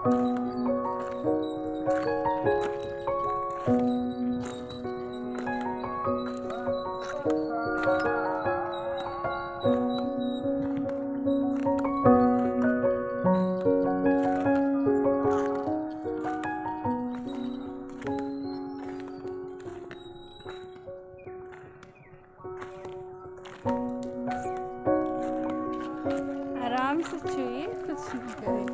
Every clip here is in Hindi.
आराम से छुइए, कुछ नहीं करें।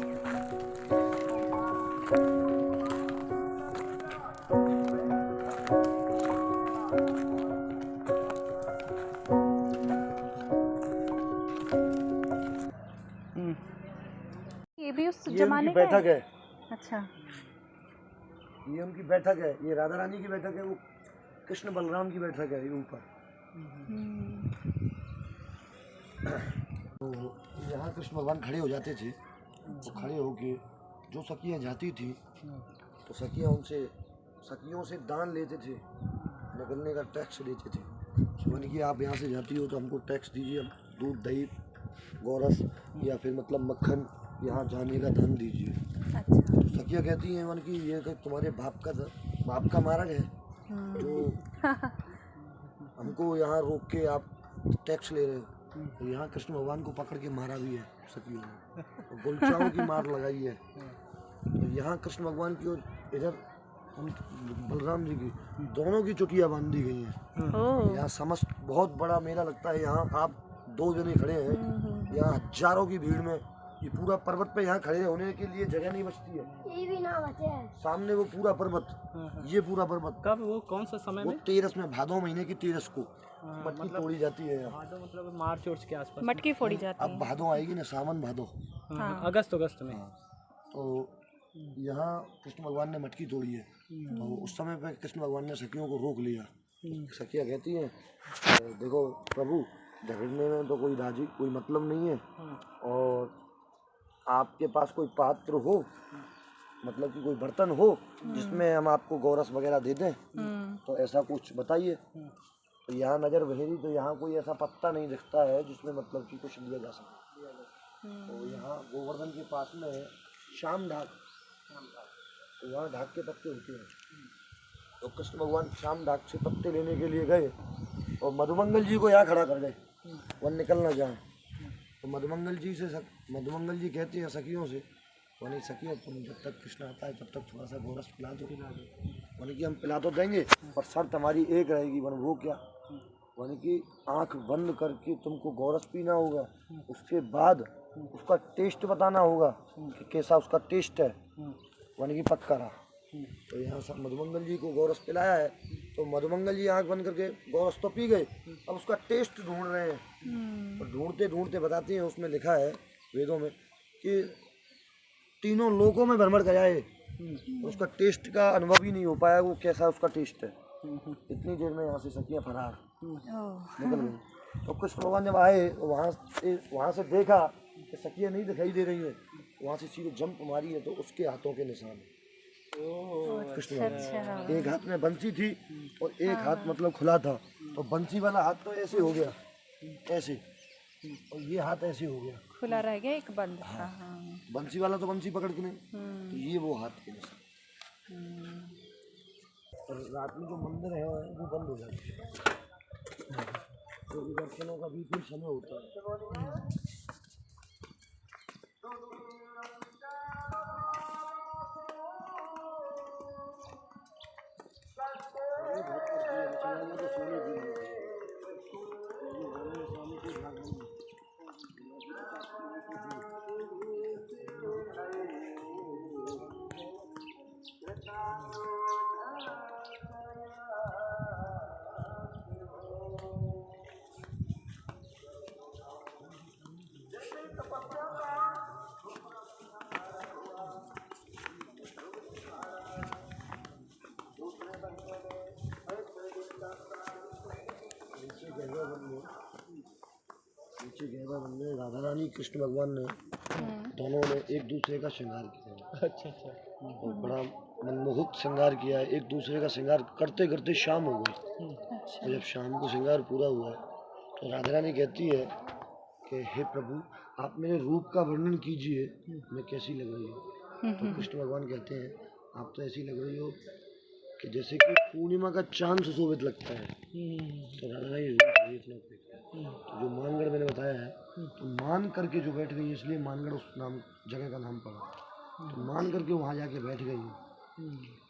ये भी उस ये जमाने उनकी बैठक है। अच्छा, ये उनकी बैठक है। ये राधा रानी की बैठक है। वो कृष्ण बलराम की बैठक है। ये ऊपर तो यहाँ कृष्ण भगवान खड़े हो जाते थे। तो खड़े होके जो सखियाँ जाती थी तो सखियों से दान लेते थे, निकलने का टैक्स लेते थे। यानी कि आप यहाँ से जाती हो तो हमको टैक्स दीजिए, दूध दही गोरस या फिर मतलब मक्खन यहाँ जाने का दान दीजिए। अच्छा। तो सखियाँ कहती हैं कि ये कि तुम्हारे बाप का मार्ग है जो हमको यहाँ रोक के आप टैक्स ले रहे हो। तो यहाँ कृष्ण भगवान को पकड़ के मारा भी है सखियों ने, तो गुलचाओं की मार लगाई है। तो यहाँ कृष्ण भगवान की और इधर बलराम जी की दोनों की चुटियाँ बांधी गई हैं। यहाँ समस्त बहुत बड़ा मेला लगता है। यहाँ आप 2 जने खड़े हैं, यहाँ हजारों की भीड़ में ये पूरा पर्वत पे यहाँ खड़े होने के लिए जगह नहीं बचती है। ये भी ना बचे है। सामने वो पूरा पर्वत, ये पूरा पर्वत। कब, वो कौन सा समय में? वो 13 में, भादो महीने की 13 को मटकी मतलब तोड़ी जाती है। भादो मतलब मार्च उर्च के आसपास मटकी फोड़ी जाती है। अब भादो आएगी ना, सावन भादो। अगस्त में। तो यहाँ कृष्ण भगवान ने मटकी तोड़ी है। तो उस समय पे कृष्ण भगवान ने सखियों को रोक लिया। सखियाँ कहती हैं देखो प्रभु, झगड़ने में तो कोई मतलब नहीं है, और आपके पास कोई पात्र हो, मतलब कि कोई बर्तन हो जिसमें हम आपको गोरस वगैरह दे दें, तो ऐसा कुछ बताइए। तो यहाँ नज़र बहेरी तो यहाँ कोई ऐसा पत्ता नहीं दिखता है जिसमें मतलब कि कुछ लिया जा सके। तो यहाँ गोवर्धन के पास में है श्याम ढाक, तो वहाँ ढाक के पत्ते होते हैं। तो कृष्ण भगवान श्याम ढाक से पत्ते लेने के लिए गए और मधुमंगल जी को यहाँ खड़ा कर गए, वह निकल ना जाए। तो मधुमंगल जी कहते हैं सखियों से, यानी सखियों तुम जब तक कृष्ण आता है तब तक थोड़ा सा गोरस पिला दो। यानी कि हम पिला तो देंगे पर शर्त हमारी एक रहेगी। वो क्या? यानी कि आंख बंद करके तुमको गोरस पीना होगा, उसके बाद उसका टेस्ट बताना होगा कि कैसा उसका टेस्ट है। यानी कि पक्का रहा। तो यहाँ सब मधुमंगल जी को गोरस पिलाया है। तो मधुमंगल जी आंख बंद करके गोरस तो पी गए, अब उसका टेस्ट ढूंढ रहे हैं। और ढूंढते ढूंढते बताते हैं, उसमें लिखा है वेदों में कि 3 लोकों में भ्रमण कराया है, उसका टेस्ट का अनुभव ही नहीं हो पाया वो कैसा उसका टेस्ट है। इतनी देर में यहाँ से सखियाँ फरार निकल गई। तो कृष्ण भगवान जब आए वहाँ से देखा कि सखियाँ नहीं दिखाई दे रही हैं, वहाँ से सीधे जंप मारी है तो उसके हाथों के निशान कृष्ण भगवान। एक हाथ में बंसी थी और एक हाथ मतलब खुला था। तो बंसी वाला हाथ तो ऐसे हो गया, ऐसे, और ये हाथ ऐसे हो गया, खुला रह गया, एक बंद था। बंसी वाला तो बंसी पकड़ के नहीं, तो ये वो हाथ के निशान। और रात में जो मंदिर है वो बंद हो जाती है, तो दर्शनों का भी समय होता है। नीचे गहवा वन में राधा रानी कृष्ण भगवान ने दोनों ने एक दूसरे का श्रृंगार किया। अच्छा। और बड़ा मनमोहक श्रृंगार किया है। एक दूसरे का श्रृंगार करते करते शाम हो गई। और जब शाम को श्रृंगार पूरा हुआ तो राधा रानी कहती है कि हे प्रभु, आप मेरे रूप का वर्णन कीजिए, मैं कैसी लग रही हूँ। तो कृष्ण भगवान कहते हैं आप तो ऐसी लग रही हो कि जैसे कि पूर्णिमा का चांद सुशोभित लगता है। तो राधा रानी रूठ गई इतना पे। तो जो मानगढ़ मैंने बताया है, तो मान करके जो बैठ गई, इसलिए मानगढ़ उस नाम जगह का नाम पड़ा। तो मान करके वहाँ जाके बैठ गई हैं।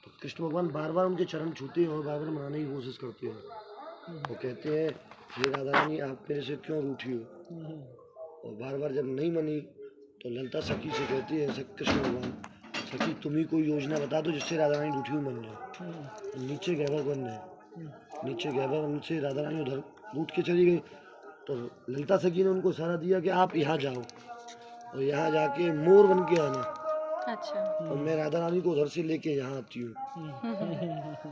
तो कृष्ण भगवान बार बार उनके चरण छूते हैं और बार बार मनाने की कोशिश करते हैं। वो कहते हैं हे राधा रानी आप मेरे से क्यों रूठी हो। और बार बार जब नहीं मनी तो ललिता सखी से कहती है कृष्ण भगवान सखी तुम ही कोई योजना बता दो जिससे राधा रानी रूठी हुई मन जाए। नीचे गहबर बन है, नीचे गहबर बन से राधा रानी उधर रूठ के चली गई। तो ललिता सखी ने उनको इशारा दिया कि आप यहाँ जाओ और यहाँ जाके मोर बन के आना। अच्छा। और मैं राधा रानी को उधर से लेके यहाँ आती हूँ।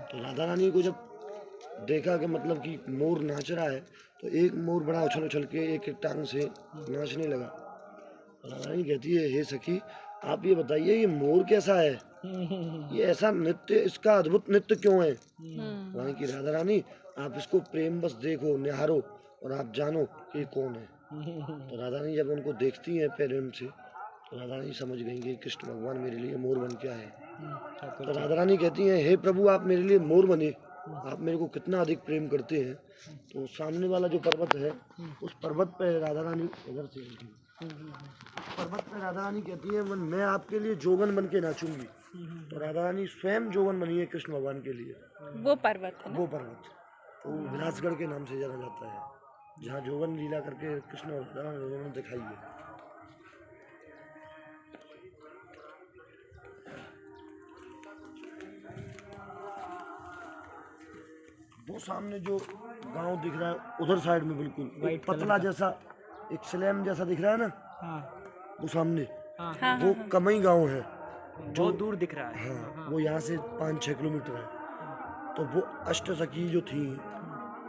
तो राधा रानी को जब देखा कि मतलब कि मोर नाच रहा है, तो एक मोर बड़ा उछल उछल के एक एक टांग से नाचने लगा। राधा रानी कहती है हे सखी आप ये बताइए ये मोर कैसा है, ये ऐसा नृत्य, इसका अद्भुत नृत्य क्यों है। वहाँ की राधा रानी आप इसको प्रेम बस देखो निहारो और आप जानो कि कौन है। तो राधा रानी जब उनको देखती हैं प्रेम से, तो राधा रानी समझ गई कि कृष्ण भगवान मेरे लिए मोर बन के आए। तो राधा रानी कहती हैं हे प्रभु आप मेरे लिए मोर बने, आप मेरे को कितना अधिक प्रेम करते हैं। तो सामने वाला जो पर्वत है उस पर्वत पे राधा रानी इधर से पर्वत पे राधा रानी कहती है मैं आपके लिए जोगन बन के नाचूंगी। तो राधा रानी स्वयं जोगन बनी है कृष्ण भगवान के लिए। वो पर्वत है ना? वो पर्वत तो विलासगढ़ के नाम से जाना जाता है, जहाँ जोगन लीला करके कृष्ण और राधा उन्होंने दिखाई है। वो सामने जो गांव दिख रहा है उधर साइड में बिल्कुल एक पतला जैसा एक स्लैम जैसा दिख रहा है ना, वो सामने वो कमई गांव है जो दूर दिख रहा है। हाँ वो यहाँ से 5-6 किलोमीटर है। तो वो अष्ट सखी जो थी,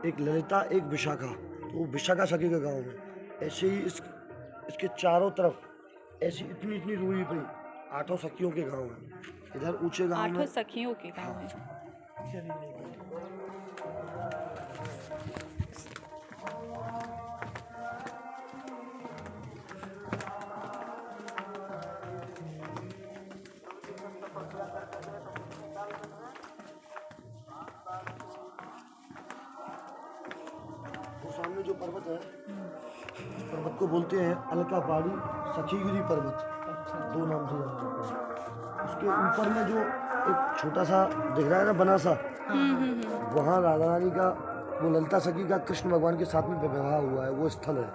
एक ललिता एक विशाखा, तो वो विशाखा सखी का गांव है। ऐसे ही इसके चारों तरफ ऐसी इतनी इतनी दूरी पे 8 सखियों के गांव हैं। इधर ऊंचे गांव में 8 सखियों के गांव है। सामने जो पर्वत है इस पर्वत को बोलते हैं अलका पहाड़ी सखीगिरी पर्वत, 2 नाम से जाना जाता है। उसके ऊपर में जो एक छोटा सा दिख रहा है ना बना सा, वहाँ राधा रानी का वो ललिता सखी का कृष्ण भगवान के साथ में विवाह हुआ है, वो स्थल है।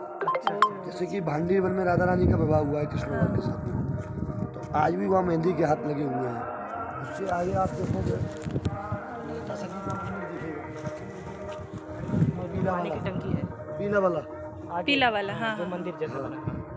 जैसे कि भांडी वन में राधा रानी का विवाह हुआ है कृष्ण भगवान के साथ में, तो आज भी वहाँ मेहंदी के हाथ लगे हुए हैं। उससे आगे आप देखोगे ललिता सखी का मंदिर दिखेगा, पानी की टंकी है पीला वाला पीला वाला। हाँ जो मंदिर जैसा बना है।